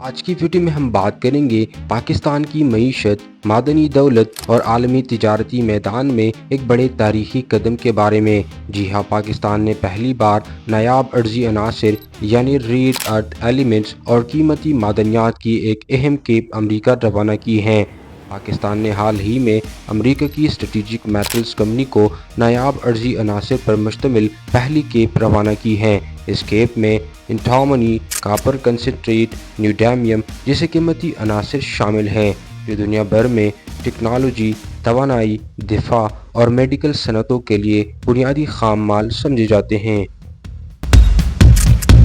آج کی ویڈیو میں ہم بات کریں گے پاکستان کی معیشت، معدنی دولت اور عالمی تجارتی میدان میں ایک بڑے تاریخی قدم کے بارے میں۔ جی ہاں، پاکستان نے پہلی بار نایاب ارضی عناصر یعنی ریئر ارتھ ایلیمنٹس اور قیمتی معدنیات کی ایک اہم کھیپ امریکہ روانہ کی ہے۔ پاکستان نے حال ہی میں امریکہ کی اسٹریٹجک میٹلز کمپنی کو نایاب ارضی عناصر پر مشتمل پہلی کھیپ روانہ کی ہے۔ اس کھیپ میں انٹھامنی، کاپر کنسنٹریٹ، نیوڈیمیم جیسے قیمتی عناصر شامل ہیں جو دنیا بھر میں ٹیکنالوجی، توانائی، دفاع اور میڈیکل صنعتوں کے لیے بنیادی خام مال سمجھے جاتے ہیں۔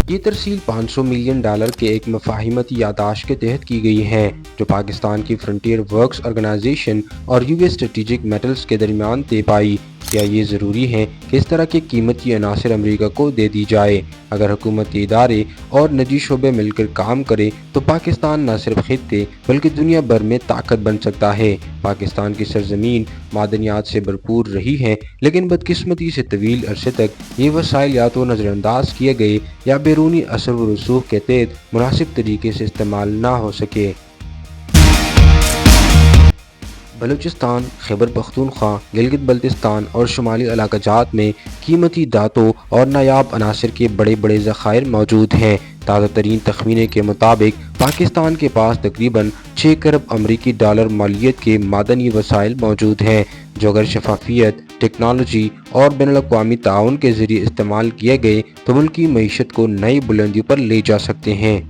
یہ ترسیل $500 ملین کے ایک مفاہمتی یادداشت کے تحت کی گئی ہے جو پاکستان کی فرنٹیئر ورکس آرگنائزیشن اور US اسٹریٹجک میٹلز کے درمیان طے پائی۔ کیا یہ ضروری ہے کہ اس طرح کے قیمتی عناصر امریکہ کو دے دی جائے؟ اگر حکومتی ادارے اور نجی شعبے مل کر کام کریں تو پاکستان نہ صرف خطے بلکہ دنیا بھر میں طاقت بن سکتا ہے۔ پاکستان کی سرزمین معدنیات سے بھرپور رہی ہے، لیکن بدقسمتی سے طویل عرصے تک یہ وسائل یا تو نظر انداز کیے گئے یا بیرونی اثر و رسوخ کے تحت مناسب طریقے سے استعمال نہ ہو سکے۔ بلوچستان، خیبر پختونخوا، گلگت بلتستان اور شمالی علاقہ جات میں قیمتی دھاتوں اور نایاب عناصر کے بڑے ذخائر موجود ہیں۔ تازہ ترین تخمینے کے مطابق پاکستان کے پاس تقریباً 6 کروڑ امریکی ڈالر مالیت کے معدنی وسائل موجود ہیں جو اگر شفافیت، ٹیکنالوجی اور بین الاقوامی تعاون کے ذریعے استعمال کیے گئے تو ملکی معیشت کو نئی بلندیوں پر لے جا سکتے ہیں۔